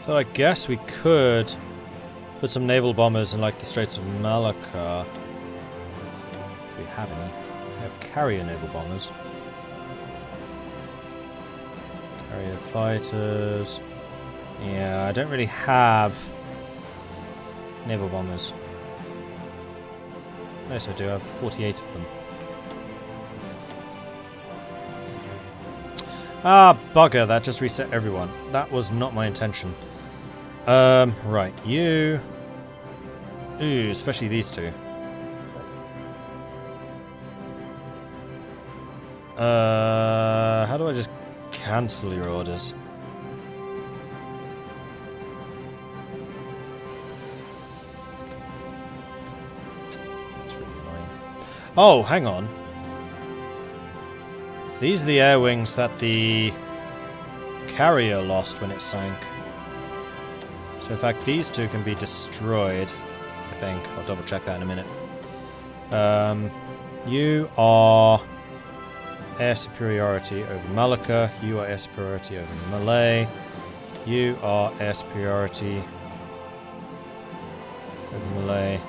So I guess we could put some naval bombers in like the Straits of Malacca. If we have any. We have carrier naval bombers. Carrier fighters. Yeah, I don't really have naval bombers. Yes, I do have 48 of them. Ah, bugger, that just reset everyone. That was not my intention. Right, you... Ooh, especially these two. How do I just cancel your orders? That's really annoying. Oh, hang on. These are the air wings that the carrier lost when it sank. So in fact these two can be destroyed, I think. I'll double check that in a minute. You are air superiority over Malacca. You are air superiority over Malay. You are air superiority over Malay.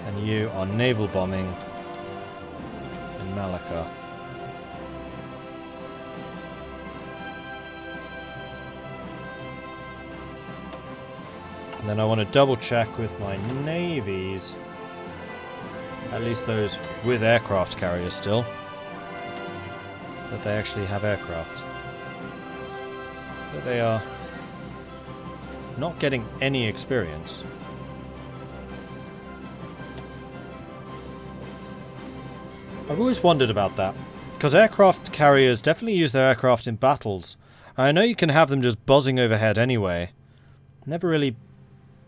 And you are naval bombing in Malacca. And then I want to double check with my navies, at least those with aircraft carriers still, that they actually have aircraft. So they are not getting any experience. I've always wondered about that, because aircraft carriers definitely use their aircraft in battles. I know you can have them just buzzing overhead anyway. Never really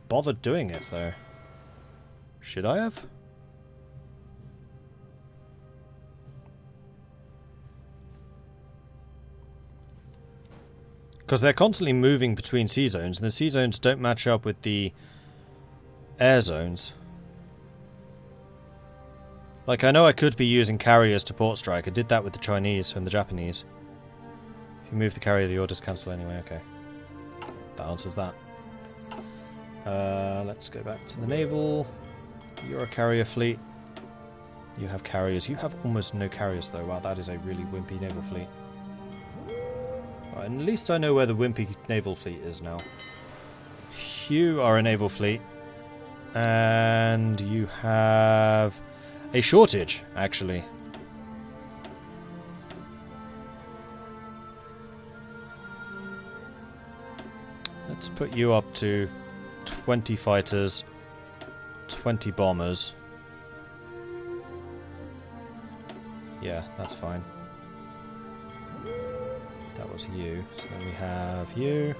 bothered doing it though. Should I have? Because they're constantly moving between sea zones, and the sea zones don't match up with the air zones. Like, I know I could be using carriers to port strike. I did that with the Chinese and the Japanese. If you move the carrier, the orders cancel anyway. Okay. That answers that. Let's go back to the naval. You're a carrier fleet. You have carriers. You have almost no carriers though. Wow, that is a really wimpy naval fleet. Right, and at least I know where the wimpy naval fleet is now. You are a naval fleet. And you have a shortage, actually. Let's put you up to 20 fighters, 20 bombers. Yeah, that's fine. That was you. So then we have you.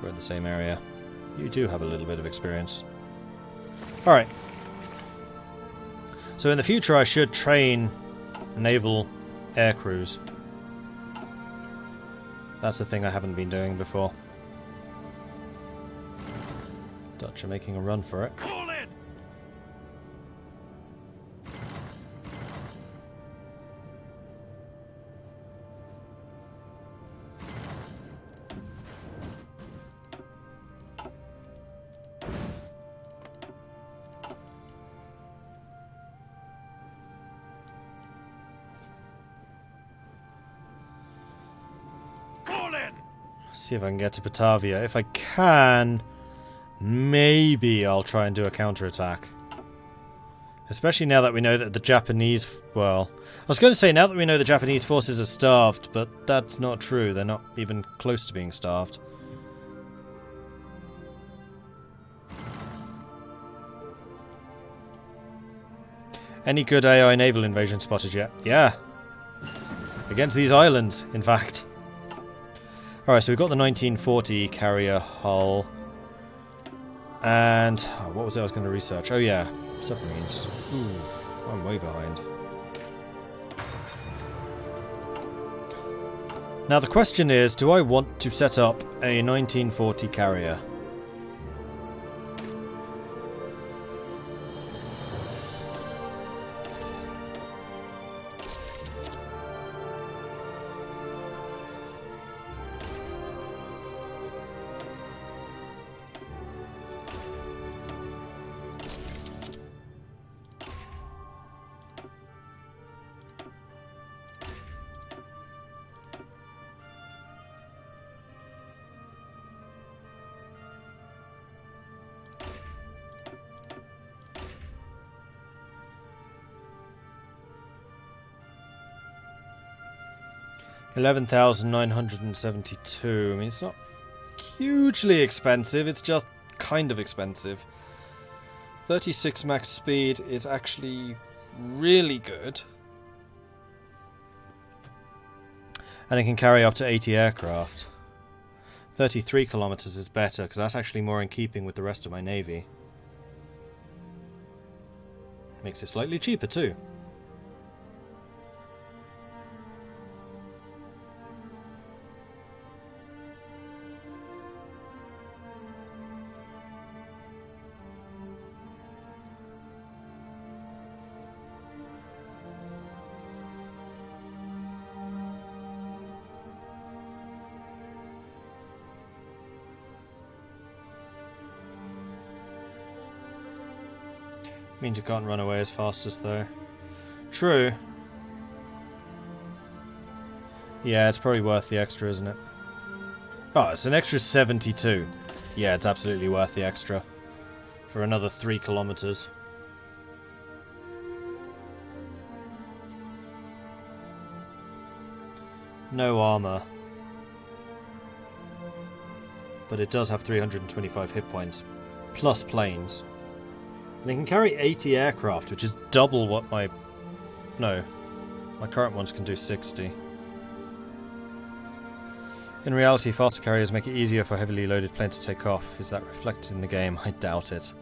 We're in the same area. You do have a little bit of experience. Alright. So in the future I should train naval air crews. That's the thing I haven't been doing before. Dutch are making a run for it. Call in! See if I can get to Batavia. If I can, maybe I'll try and do a counterattack. Especially now that we know that the Japanese... Well, I was going to say now that we know the Japanese forces are starved, but that's not true. They're not even close to being starved. Any good AI naval invasion spotted yet? Yeah. Against these islands, in fact. Alright, so we've got the 1940 carrier hull. And what was it I was going to research? Oh yeah, submarines. Ooh, I'm way behind. Now the question is, do I want to set up a 1940 carrier? 11,972. I mean, it's not hugely expensive, it's just kind of expensive. 36 max speed is actually really good. And it can carry up to 80 aircraft. 33 kilometers is better, because that's actually more in keeping with the rest of my navy. Makes it slightly cheaper too. Means you can't run away as fast as though. True. Yeah, it's probably worth the extra, isn't it? Oh, it's an extra 72. Yeah, it's absolutely worth the extra. For another 3 kilometers. No armor. But it does have 325 hit points. Plus planes. And it can carry 80 aircraft, which is double what my... No. My current ones can do 60. In reality, faster carriers make it easier for heavily loaded planes to take off. Is that reflected in the game? I doubt it.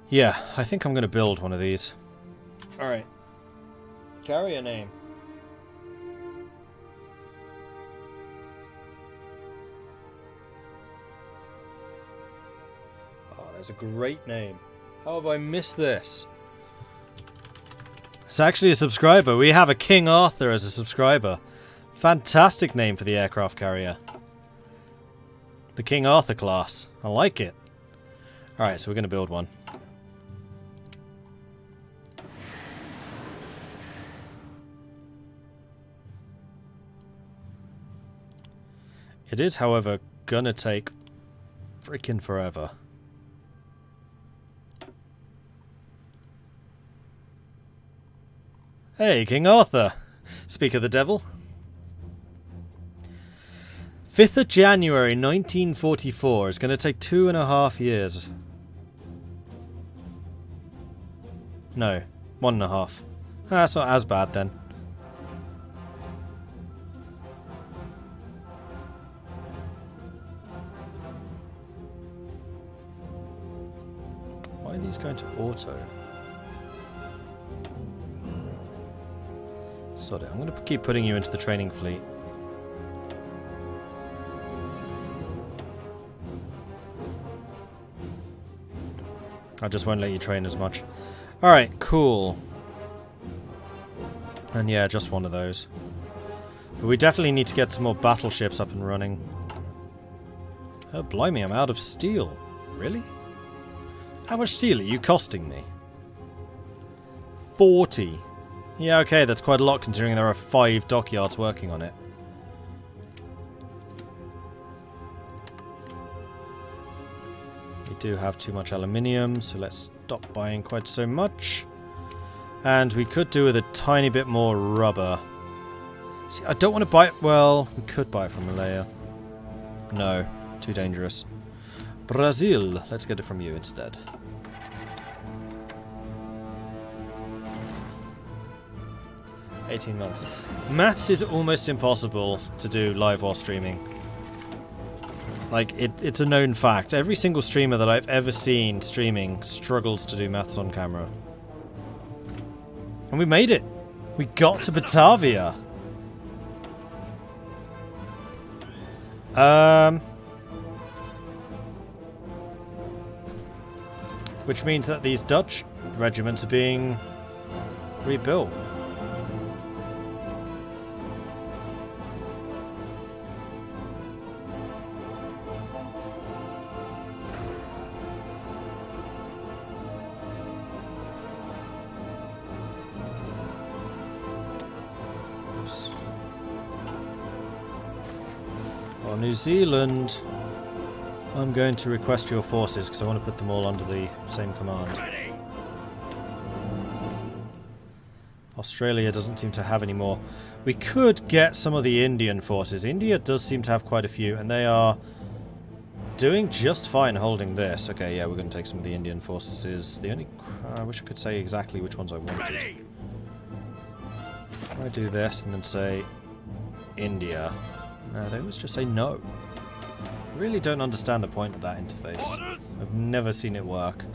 Yeah, I think I'm going to build one of these. Alright. Carrier name. It's a great name. How have I missed this? It's actually a subscriber. We have a King Arthur as a subscriber. Fantastic name for the aircraft carrier. The King Arthur class. I like it. Alright, so we're going to build one. It is, however, gonna take freaking forever. Hey, King Arthur! Speak of the devil. 5th of January 1944. It's going to take 2.5 years. No, 1.5. That's not as bad then. Why are these going to auto? Sod it. I'm going to keep putting you into the training fleet. I just won't let you train as much. Alright, cool. And yeah, just one of those. But we definitely need to get some more battleships up and running. Oh, blimey, I'm out of steel. Really? How much steel are you costing me? 40. Yeah, okay, that's quite a lot considering there are 5 dockyards working on it. We do have too much aluminium, so let's stop buying quite so much. And we could do with a tiny bit more rubber. See, I don't want to buy it. Well, we could buy it from Malaya. No, too dangerous. Brazil, let's get it from you instead. $18. Maths is almost impossible to do live while streaming. Like, it's a known fact. Every single streamer that I've ever seen streaming struggles to do maths on camera. And we made it! We got to Batavia! Which means that these Dutch regiments are being rebuilt. New Zealand. I'm going to request your forces because I want to put them all under the same command. Australia doesn't seem to have any more. We could get some of the Indian forces. India does seem to have quite a few, and they are doing just fine holding this. Okay, yeah, we're going to take some of the Indian forces. The only... I wish I could say exactly which ones I wanted. I do this and then say India. No, they always just say no. I really don't understand the point of that interface. I've never seen it work.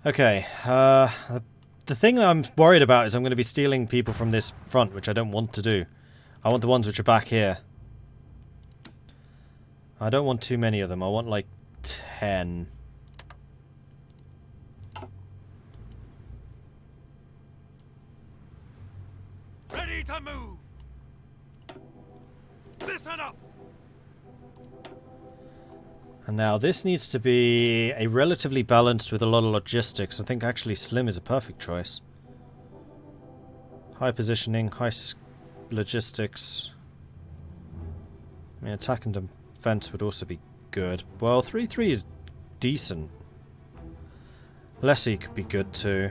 Okay, the thing that I'm worried about is I'm going to be stealing people from this front, which I don't want to do. I want the ones which are back here. I don't want too many of them. I want like 10. Ready to move. Listen up. And now this needs to be a relatively balanced with a lot of logistics. I think actually Slim is a perfect choice. High positioning, logistics. I mean, attack and defense would also be good. Well, 3-3 is decent. Lessie could be good too.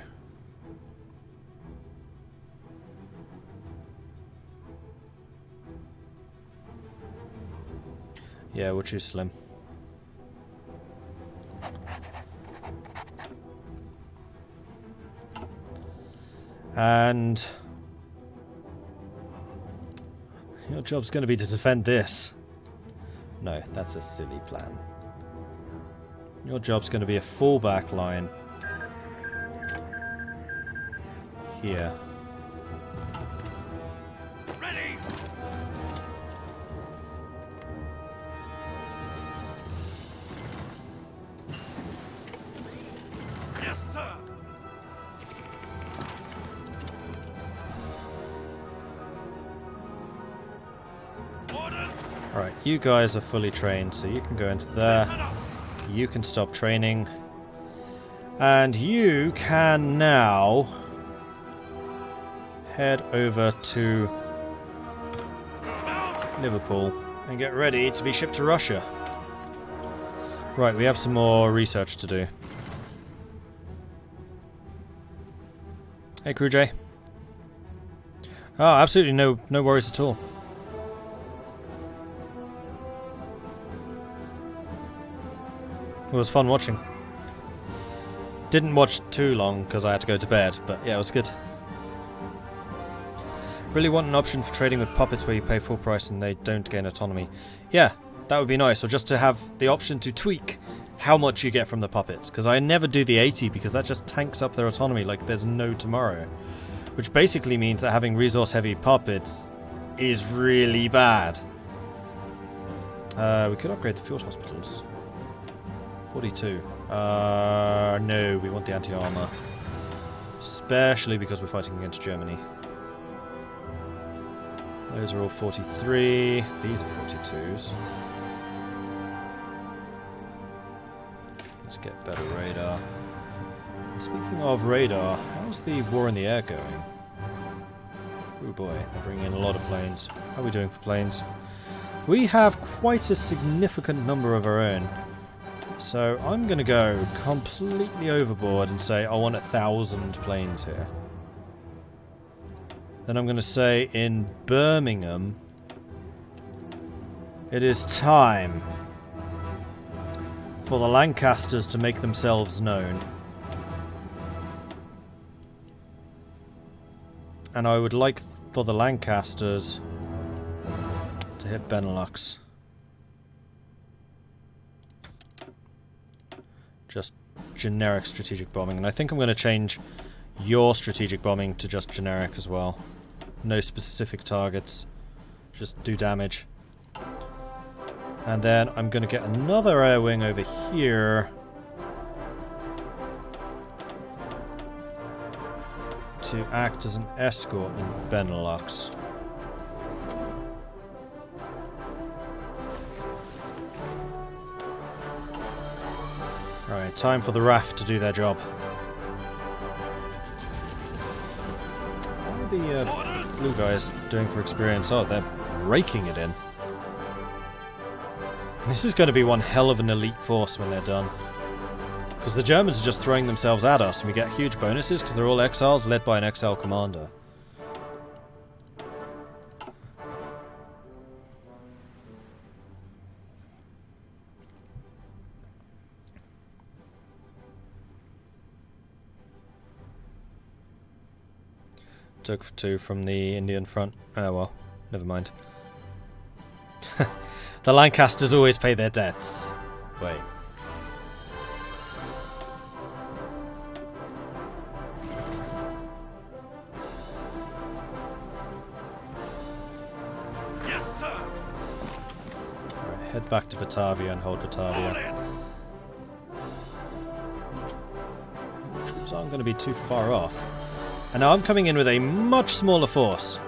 Yeah, we'll choose Slim. And your job's going to be to defend this. No, that's a silly plan. Your job's going to be a fallback line here. Ready. Yes, sir. Alright, you guys are fully trained, so you can go into there. You can stop training. And you can now head over to Liverpool and get ready to be shipped to Russia. Right, we have some more research to do. Hey, Crew J. Oh, absolutely no worries at all. It was fun watching. Didn't watch too long because I had to go to bed, but yeah, it was good. Really want an option for trading with puppets where you pay full price and they don't gain autonomy. Yeah, that would be nice, or just to have the option to tweak how much you get from the puppets, because I never do the 80 because that just tanks up their autonomy like there's no tomorrow. Which basically means that having resource-heavy puppets is really bad. We could upgrade the field hospitals. 42. No, we want the anti-armor. Especially because we're fighting against Germany. Those are all 43. These are 42s. Let's get better radar. Speaking of radar, how's the war in the air going? Oh boy, they're bringing in a lot of planes. How are we doing for planes? We have quite a significant number of our own. So I'm going to go completely overboard and say I want 1,000 planes here. Then I'm going to say in Birmingham, it is time for the Lancasters to make themselves known. And I would like for the Lancasters to hit Benelux. Just generic strategic bombing. And I think I'm going to change your strategic bombing to just generic as well. No specific targets. Just do damage. And then I'm going to get another air wing over here to act as an escort in Benelux. Alright, time for the RAF to do their job. blue guys doing for experience? Oh, they're raking it in. This is going to be one hell of an elite force when they're done. Because the Germans are just throwing themselves at us, and we get huge bonuses because they're all exiles led by an exile commander. Took 2 from the Indian front. Oh well, never mind. The Lancasters always pay their debts. Wait. Yes, sir. Alright, head back to Batavia and hold Batavia. Troops aren't going to be too far off. And now I'm coming in with a much smaller force.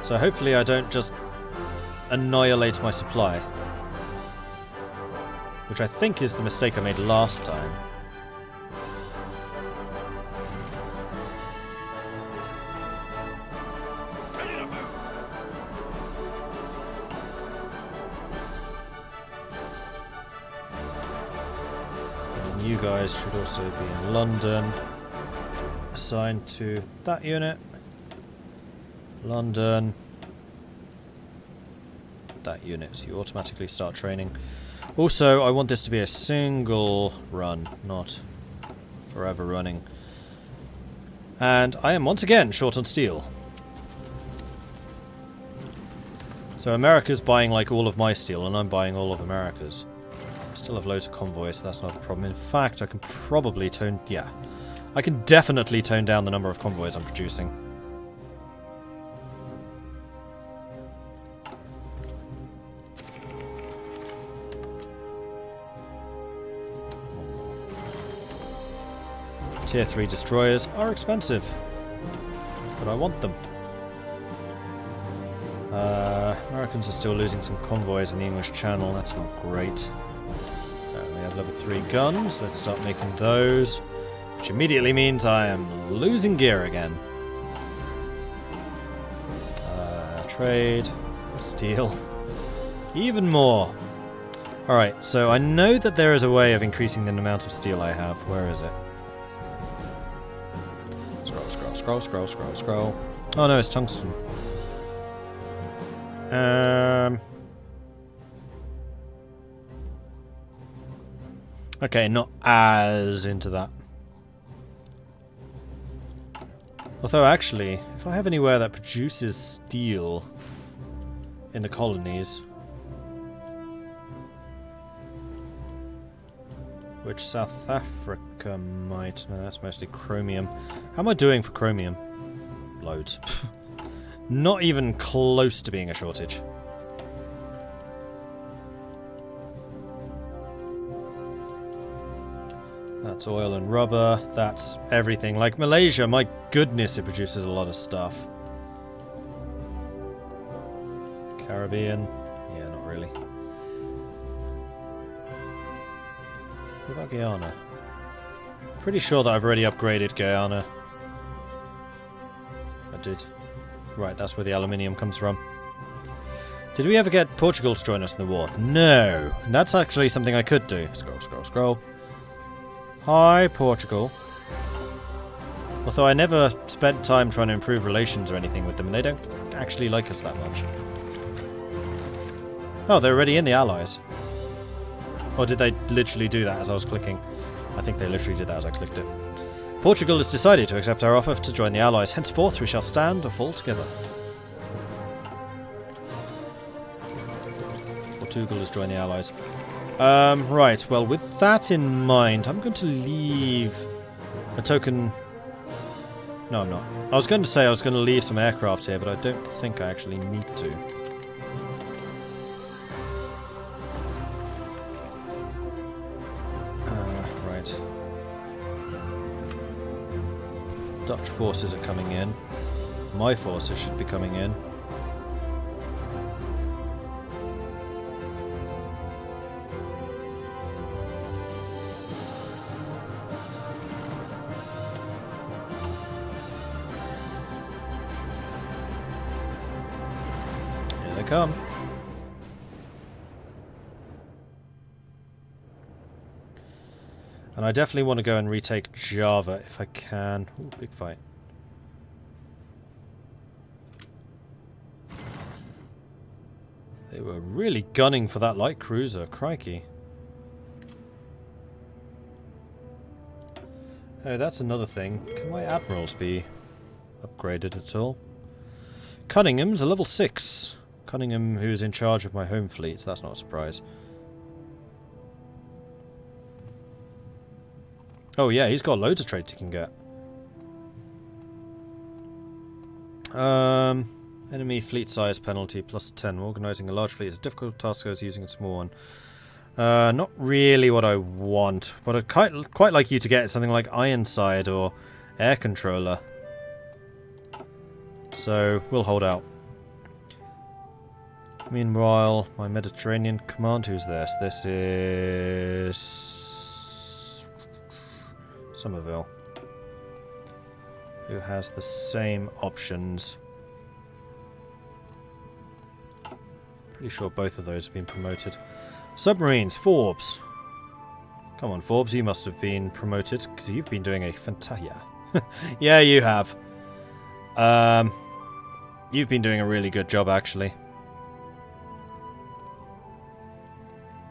So hopefully I don't just annihilate my supply. Which I think is the mistake I made last time. Ready to move. And you guys should also be in London. Assigned to that unit. London. That unit, so you automatically start training. Also, I want this to be a single run, not forever running. And I am once again short on steel. So America's buying like all of my steel, and I'm buying all of America's. I still have loads of convoys, so that's not a problem. In fact, I can probably tone... yeah. I can definitely tone down the number of convoys I'm producing. Tier 3 destroyers are expensive, but I want them. Americans are still losing some convoys in the English Channel, that's not great. We have level 3 guns, let's start making those, which immediately means I am losing gear again. Trade, steel, even more. Alright, so I know that there is a way of increasing the amount of steel I have. Where is it? Scroll. Oh no, it's tungsten. Okay, not as into that. Although actually, if I have anywhere that produces steel in the colonies, which South Africa might... no, that's mostly chromium. How am I doing for chromium? Loads. Not even close to being a shortage. That's oil and rubber. That's everything. Like Malaysia, my goodness, it produces a lot of stuff. Caribbean? Yeah, not really. What about Guyana? Pretty sure that I've already upgraded Guyana. I did. Right, that's where the aluminium comes from. Did we ever get Portugal to join us in the war? No. And that's actually something I could do. Scroll. Hi, Portugal. Although I never spent time trying to improve relations or anything with them, and they don't actually like us that much. Oh, they're already in the Allies. Or did they literally do that as I was clicking? I think they literally did that as I clicked it. Portugal has decided to accept our offer to join the Allies. Henceforth, we shall stand or fall together. Portugal has joined the Allies. Right, well, with that in mind, I'm going to leave a token... No, I'm not. I was going to say I was going to leave some aircraft here, but I don't think I actually need to. Right. Dutch forces are coming in. My forces should be coming in. they come. And I definitely want to go and retake Java if I can. Ooh, big fight. They were really gunning for that light cruiser, crikey. Oh, that's another thing. Can my admirals be upgraded at all? Cunningham's a level 6. Cunningham, who's in charge of my home fleets, that's not a surprise. Oh yeah, he's got loads of traits he can get. Enemy fleet size penalty plus 10. Organising a large fleet is a difficult task as using a small one. Not really what I want, but I'd quite like you to get something like Ironside or Air Controller. So, we'll hold out. Meanwhile, my Mediterranean command, who's this? This is Somerville, who has the same options. Pretty sure both of those have been promoted. Submarines, Forbes. Come on, Forbes, you must have been promoted, because you've been doing a fantastic... Yeah. Yeah, you have. You've been doing a really good job, actually.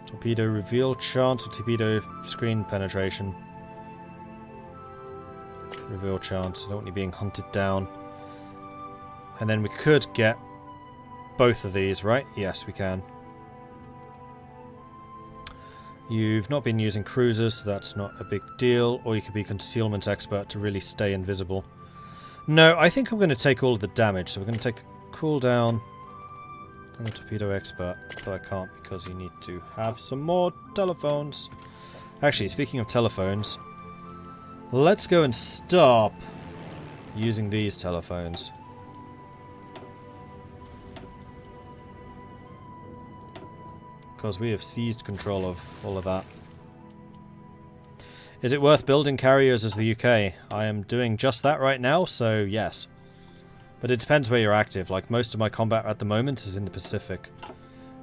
Torpedo reveal chance or torpedo screen penetration? Reveal chance. I don't want you being hunted down. And then we could get both of these, right? Yes, we can. You've not been using cruisers, so that's not a big deal. Or you could be concealment expert to really stay invisible. No, I think I'm going to take all of the damage. So we're going to take the cooldown and the torpedo expert. Though I can't because you need to have some more telephones. Actually, speaking of telephones, let's go and stop using these telephones. Because we have seized control of all of that. Is it worth building carriers as the UK? I am doing just that right now, so yes. But it depends where you're active. Like, most of my combat at the moment is in the Pacific.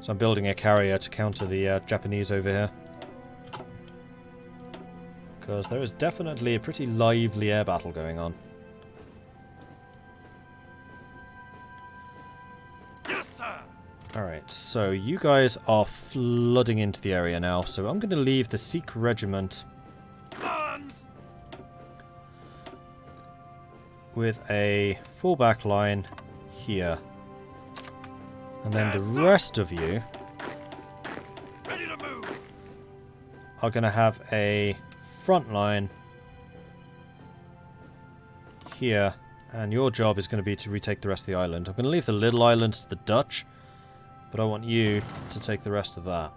So I'm building a carrier to counter the Japanese over here. Because there is definitely a pretty lively air battle going on. Yes, sir. Alright, so you guys are flooding into the area now. So I'm going to leave the Sikh regiment Guns. with a full-back line here. And then the Yes, sir. rest of you Ready to move. are going to have a front line here. And your job is going to be to retake the rest of the island. I'm going to leave the little island to the Dutch, but I want you to take the rest of that.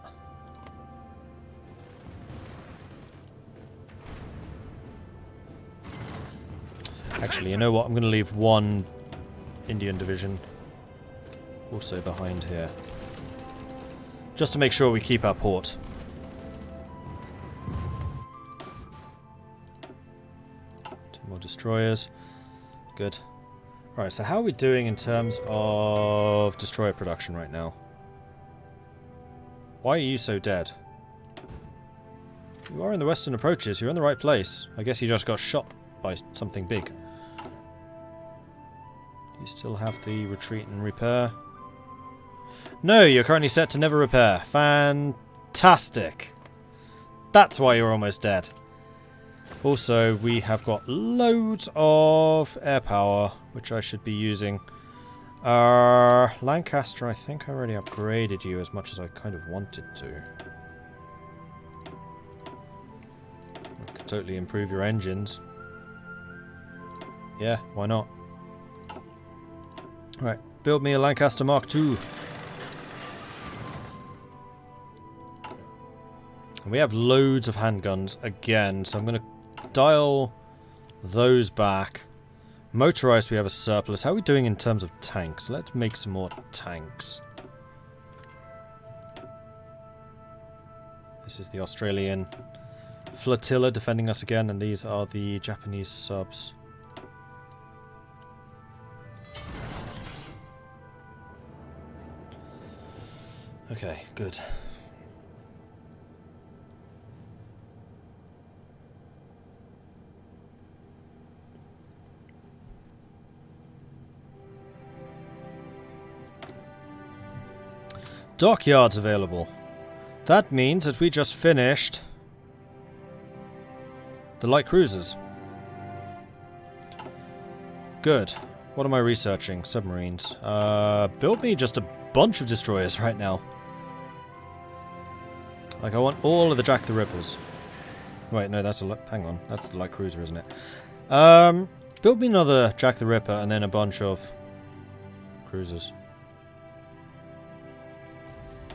Actually, you know what? I'm going to leave one Indian division also behind here. Just to make sure we keep our port. Two more destroyers. Good. Alright, so how are we doing in terms of destroyer production right now? Why are you so dead? You are in the western approaches. You're in the right place. I guess you just got shot by something big. You still have the retreat and repair. No, you're currently set to never repair. Fantastic. That's why you're almost dead. Also, we have got loads of air power, which I should be using. Lancaster, I think I already upgraded you as much as I kind of wanted to. I could totally improve your engines. Yeah, why not? Right, build me a Lancaster Mark II. And we have loads of handguns again, so I'm going to dial those back. Motorized, we have a surplus. How are we doing in terms of tanks? Let's make some more tanks. This is the Australian flotilla defending us again, and these are the Japanese subs. Okay, good. Dockyards available. That means that we just finished the light cruisers. Good. What am I researching? Submarines. Build me just a bunch of destroyers right now. Like, I want all of the Jack the Rippers. Wait, no, that's a... hang on. That's the light cruiser, isn't it? Build me another Jack the Ripper and then a bunch of cruisers.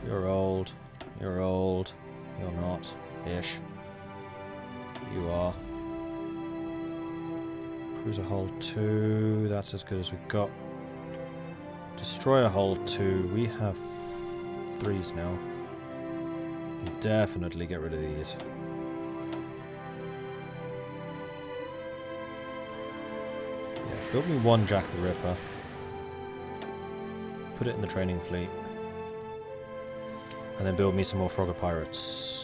You're old. You're old. You're not. Ish. You are. Cruiser hull 2. That's as good as we've got. Destroyer hull 2. We have 3s now. We'll definitely get rid of these. Yeah, build me one Jack the Ripper. Put it in the training fleet. And then build me some more Frogger Pirates.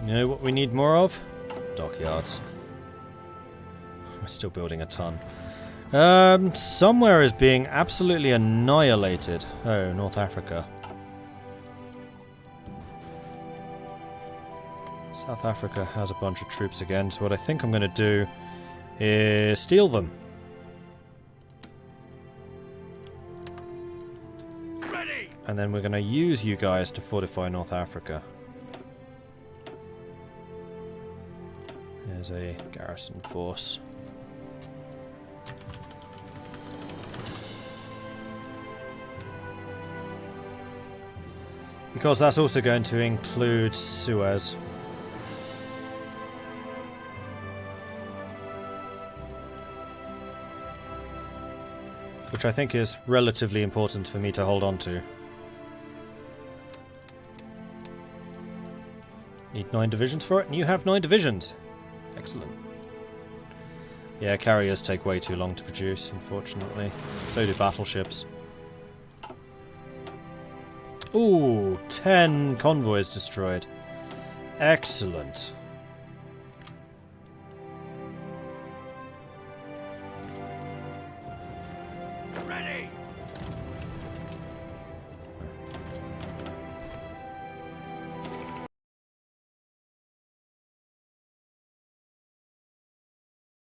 You know what we need more of? Dockyards. We're still building a ton. Somewhere is being absolutely annihilated. Oh, North Africa. South Africa has a bunch of troops again, so what I think I'm going to do is steal them. Ready! And then we're going to use you guys to fortify North Africa. There's a garrison force. Because that's also going to include Suez. Which I think is relatively important for me to hold on to. Need 9 divisions for it, and you have 9 divisions. Excellent. Yeah, carriers take way too long to produce, unfortunately. So do battleships. Ooh, 10 convoys destroyed. Excellent. Ready!